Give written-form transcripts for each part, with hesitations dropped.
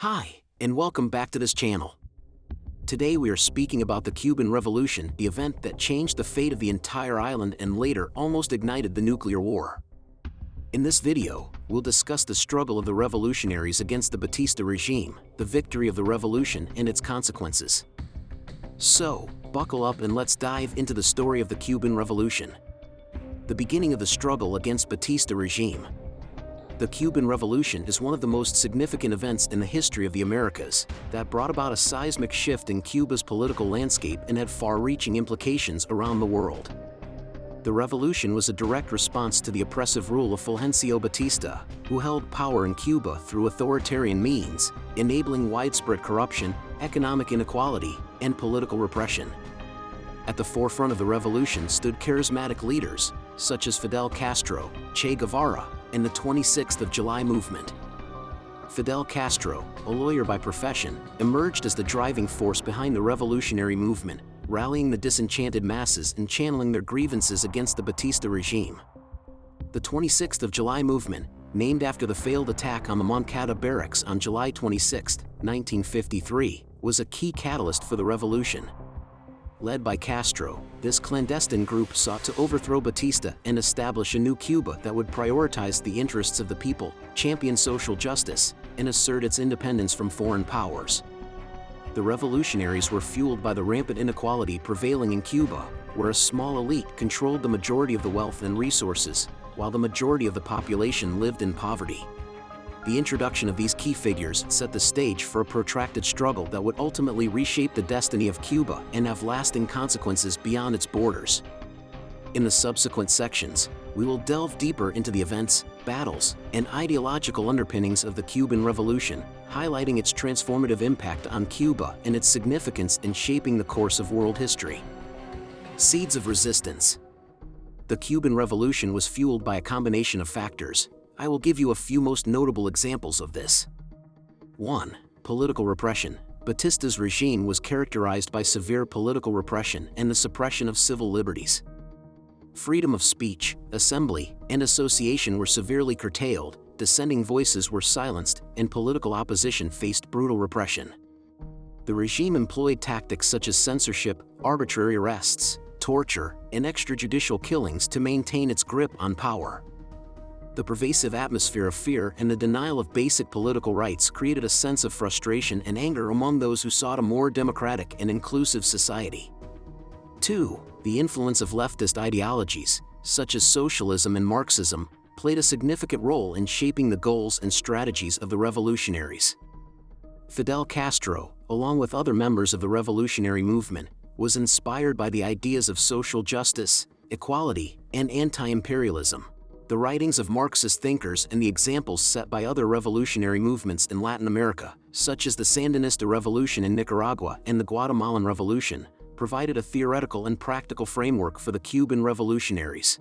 Hi, and welcome back to this channel. Today we are speaking about the Cuban Revolution, the event that changed the fate of the entire island and later almost ignited the nuclear war. In this video, we'll discuss the struggle of the revolutionaries against the Batista regime, the victory of the revolution and its consequences. So, buckle up and let's dive into the story of the Cuban Revolution. The beginning of the struggle against Batista regime. The Cuban Revolution is one of the most significant events in the history of the Americas that brought about a seismic shift in Cuba's political landscape and had far-reaching implications around the world. The revolution was a direct response to the oppressive rule of Fulgencio Batista, who held power in Cuba through authoritarian means, enabling widespread corruption, economic inequality, and political repression. At the forefront of the revolution stood charismatic leaders, such as Fidel Castro, Che Guevara, and the 26th of July movement. Fidel Castro, a lawyer by profession, emerged as the driving force behind the revolutionary movement, rallying the disenchanted masses and channeling their grievances against the Batista regime. The 26th of July movement, named after the failed attack on the Moncada Barracks on July 26, 1953, was a key catalyst for the revolution. Led by Castro, this clandestine group sought to overthrow Batista and establish a new Cuba that would prioritize the interests of the people, champion social justice, and assert its independence from foreign powers. The revolutionaries were fueled by the rampant inequality prevailing in Cuba, where a small elite controlled the majority of the wealth and resources, while the majority of the population lived in poverty. The introduction of these key figures set the stage for a protracted struggle that would ultimately reshape the destiny of Cuba and have lasting consequences beyond its borders. In the subsequent sections, we will delve deeper into the events, battles, and ideological underpinnings of the Cuban Revolution, highlighting its transformative impact on Cuba and its significance in shaping the course of world history. Seeds of resistance. The Cuban Revolution was fueled by a combination of factors. I will give you a few most notable examples of this. 1. Political repression. Batista's regime was characterized by severe political repression and the suppression of civil liberties. Freedom of speech, assembly, and association were severely curtailed, dissenting voices were silenced, and political opposition faced brutal repression. The regime employed tactics such as censorship, arbitrary arrests, torture, and extrajudicial killings to maintain its grip on power. The pervasive atmosphere of fear and the denial of basic political rights created a sense of frustration and anger among those who sought a more democratic and inclusive society. 2. The influence of leftist ideologies, such as socialism and Marxism, played a significant role in shaping the goals and strategies of the revolutionaries. Fidel Castro, along with other members of the revolutionary movement, was inspired by the ideas of social justice, equality, and anti-imperialism. The writings of Marxist thinkers and the examples set by other revolutionary movements in Latin America, such as the Sandinista Revolution in Nicaragua and the Guatemalan Revolution, provided a theoretical and practical framework for the Cuban revolutionaries.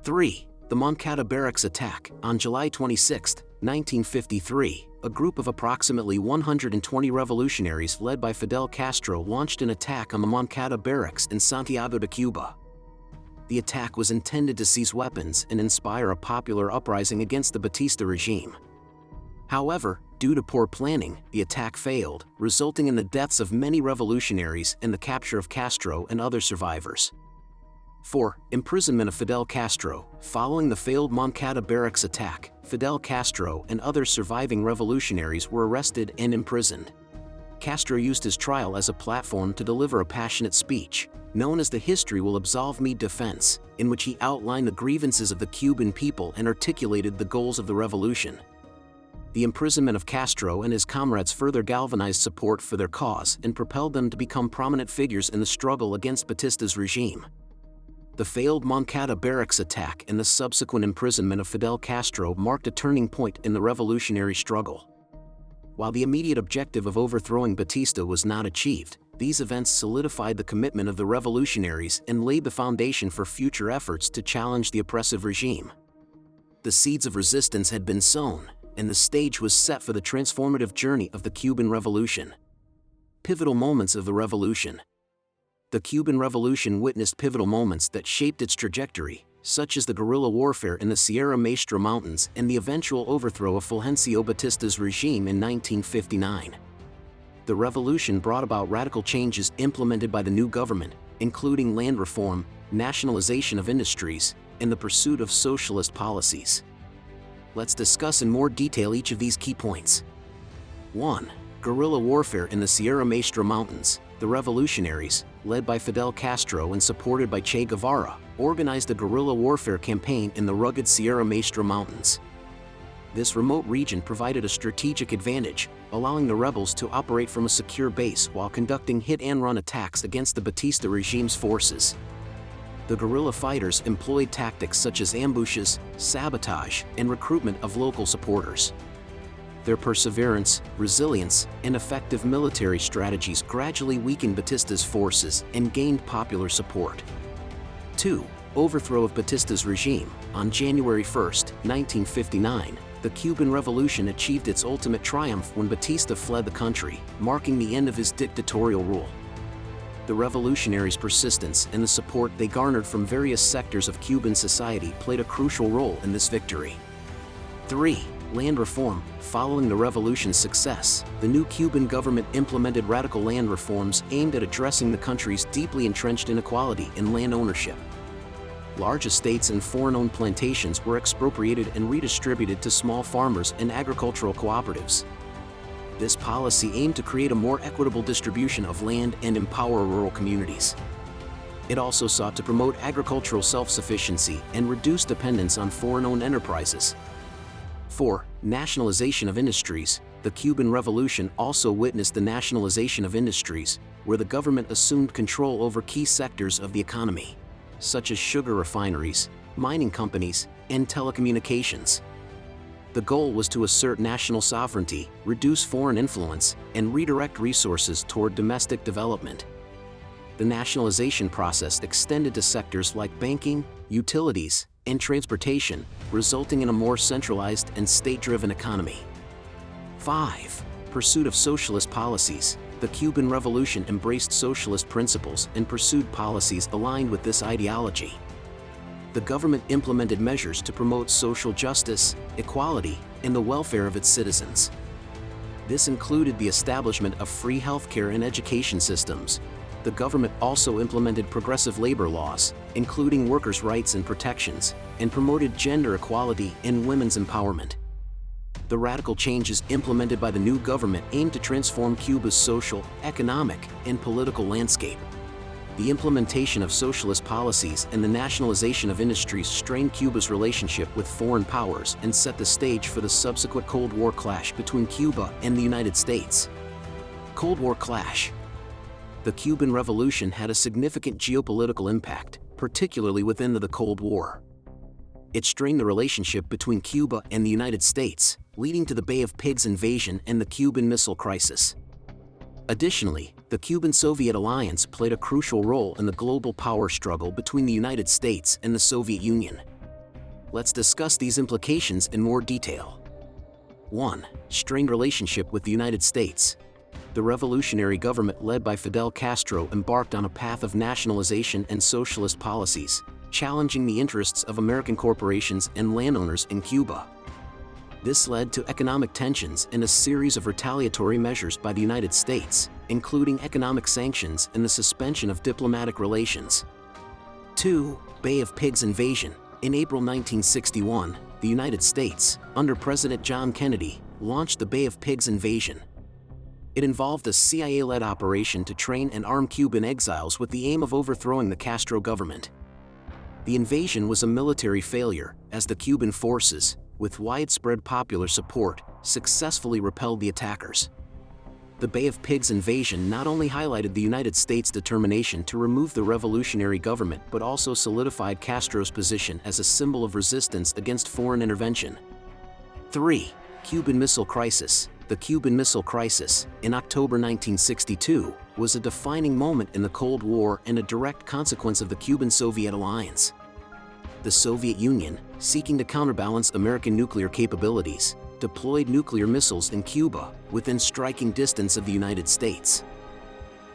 3. The Moncada Barracks Attack. On July 26, 1953, a group of approximately 120 revolutionaries led by Fidel Castro launched an attack on the Moncada Barracks in Santiago de Cuba. The attack was intended to seize weapons and inspire a popular uprising against the Batista regime. However, due to poor planning, the attack failed, resulting in the deaths of many revolutionaries and the capture of Castro and other survivors. 4. Imprisonment of Fidel Castro. Following the failed Moncada Barracks attack, Fidel Castro and other surviving revolutionaries were arrested and imprisoned. Castro used his trial as a platform to deliver a passionate speech, known as the History Will Absolve Me defense, in which he outlined the grievances of the Cuban people and articulated the goals of the revolution. The imprisonment of Castro and his comrades further galvanized support for their cause and propelled them to become prominent figures in the struggle against Batista's regime. The failed Moncada Barracks attack and the subsequent imprisonment of Fidel Castro marked a turning point in the revolutionary struggle. While the immediate objective of overthrowing Batista was not achieved, these events solidified the commitment of the revolutionaries and laid the foundation for future efforts to challenge the oppressive regime. The seeds of resistance had been sown, and the stage was set for the transformative journey of the Cuban Revolution. Pivotal moments of the revolution. The Cuban Revolution witnessed pivotal moments that shaped its trajectory, such as the guerrilla warfare in the Sierra Maestra Mountains and the eventual overthrow of Fulgencio Batista's regime in 1959. The revolution brought about radical changes implemented by the new government, including land reform, nationalization of industries, and the pursuit of socialist policies. Let's discuss in more detail each of these key points. 1. Guerrilla warfare in the Sierra Maestra Mountains. The revolutionaries, led by Fidel Castro and supported by Che Guevara, organized a guerrilla warfare campaign in the rugged Sierra Maestra Mountains. This remote region provided a strategic advantage, allowing the rebels to operate from a secure base while conducting hit-and-run attacks against the Batista regime's forces. The guerrilla fighters employed tactics such as ambushes, sabotage, and recruitment of local supporters. Their perseverance, resilience, and effective military strategies gradually weakened Batista's forces and gained popular support. 2. Overthrow of Batista's regime. On January 1, 1959, the Cuban Revolution achieved its ultimate triumph when Batista fled the country, marking the end of his dictatorial rule. The revolutionaries' persistence and the support they garnered from various sectors of Cuban society played a crucial role in this victory. 3. Land reform. Following the revolution's success, the new Cuban government implemented radical land reforms aimed at addressing the country's deeply entrenched inequality in land ownership. Large estates and foreign-owned plantations were expropriated and redistributed to small farmers and agricultural cooperatives. This policy aimed to create a more equitable distribution of land and empower rural communities. It also sought to promote agricultural self-sufficiency and reduce dependence on foreign-owned enterprises. 4. Nationalization of industries. The Cuban Revolution also witnessed the nationalization of industries, where the government assumed control over key sectors of the economy, such as sugar refineries, mining companies, and telecommunications. The goal was to assert national sovereignty, reduce foreign influence, and redirect resources toward domestic development. The nationalization process extended to sectors like banking, utilities, and transportation, resulting in a more centralized and state-driven economy. 5. Pursuit of socialist policies. The Cuban Revolution embraced socialist principles and pursued policies aligned with this ideology. The government implemented measures to promote social justice, equality, and the welfare of its citizens. This included the establishment of free healthcare and education systems. The government also implemented progressive labor laws, including workers' rights and protections, and promoted gender equality and women's empowerment. The radical changes implemented by the new government aimed to transform Cuba's social, economic, and political landscape. The implementation of socialist policies and the nationalization of industries strained Cuba's relationship with foreign powers and set the stage for the subsequent Cold War clash between Cuba and the United States. Cold War clash. The Cuban Revolution had a significant geopolitical impact, particularly within the Cold War. It strained the relationship between Cuba and the United States, leading to the Bay of Pigs invasion and the Cuban Missile Crisis. Additionally, the Cuban-Soviet alliance played a crucial role in the global power struggle between the United States and the Soviet Union. Let's discuss these implications in more detail. 1. Strained relationship with the United States. The revolutionary government led by Fidel Castro embarked on a path of nationalization and socialist policies, challenging the interests of American corporations and landowners in Cuba. This led to economic tensions and a series of retaliatory measures by the United States, including economic sanctions and the suspension of diplomatic relations. 2. Bay of Pigs invasion. In April 1961, the United States, under President John Kennedy, launched the Bay of Pigs invasion. It involved a CIA-led operation to train and arm Cuban exiles with the aim of overthrowing the Castro government. The invasion was a military failure, as the Cuban forces, with widespread popular support, successfully repelled the attackers. The Bay of Pigs invasion not only highlighted the United States' determination to remove the revolutionary government but also solidified Castro's position as a symbol of resistance against foreign intervention. 3. Cuban Missile Crisis. The Cuban Missile Crisis, in October 1962, was a defining moment in the Cold War and a direct consequence of the Cuban-Soviet alliance. The Soviet Union, seeking to counterbalance American nuclear capabilities, deployed nuclear missiles in Cuba, within striking distance of the United States.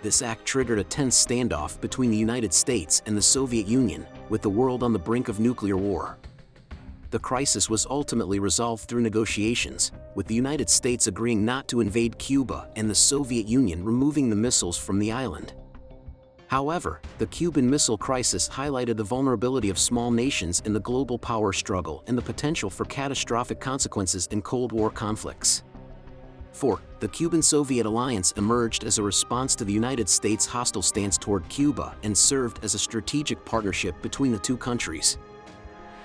This act triggered a tense standoff between the United States and the Soviet Union, with the world on the brink of nuclear war. The crisis was ultimately resolved through negotiations, with the United States agreeing not to invade Cuba and the Soviet Union removing the missiles from the island. However, the Cuban Missile Crisis highlighted the vulnerability of small nations in the global power struggle and the potential for catastrophic consequences in Cold War conflicts. 4. The Cuban-Soviet alliance emerged as a response to the United States' hostile stance toward Cuba and served as a strategic partnership between the two countries.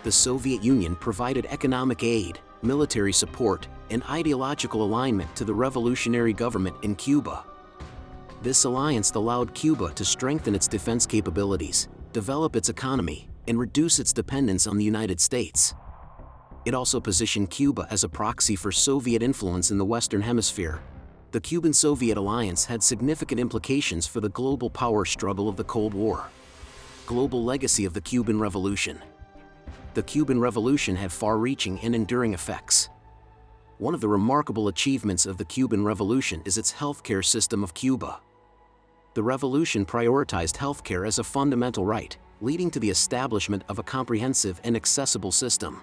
The Soviet Union provided economic aid, military support, and ideological alignment to the revolutionary government in Cuba. This alliance allowed Cuba to strengthen its defense capabilities, develop its economy, and reduce its dependence on the United States. It also positioned Cuba as a proxy for Soviet influence in the Western Hemisphere. The Cuban-Soviet alliance had significant implications for the global power struggle of the Cold War. Global legacy of the Cuban Revolution. The Cuban Revolution had far-reaching and enduring effects. One of the remarkable achievements of the Cuban Revolution is its healthcare system of Cuba. The revolution prioritized healthcare as a fundamental right, leading to the establishment of a comprehensive and accessible system.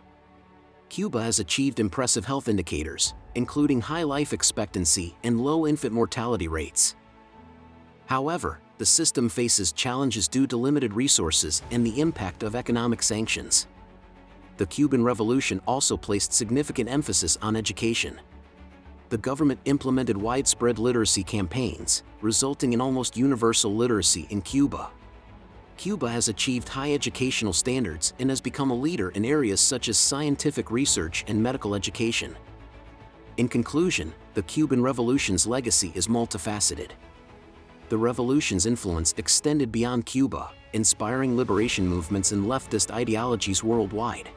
Cuba has achieved impressive health indicators, including high life expectancy and low infant mortality rates. However, the system faces challenges due to limited resources and the impact of economic sanctions. The Cuban Revolution also placed significant emphasis on education. The government implemented widespread literacy campaigns, resulting in almost universal literacy in Cuba. Cuba has achieved high educational standards and has become a leader in areas such as scientific research and medical education. In conclusion, the Cuban Revolution's legacy is multifaceted. The revolution's influence extended beyond Cuba, inspiring liberation movements and leftist ideologies worldwide.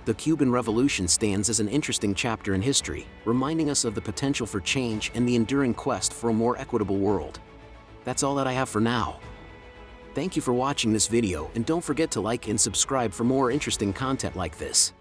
The Cuban Revolution stands as an interesting chapter in history, reminding us of the potential for change and the enduring quest for a more equitable world. That's all that I have for now. Thank you for watching this video, and don't forget to like and subscribe for more interesting content like this.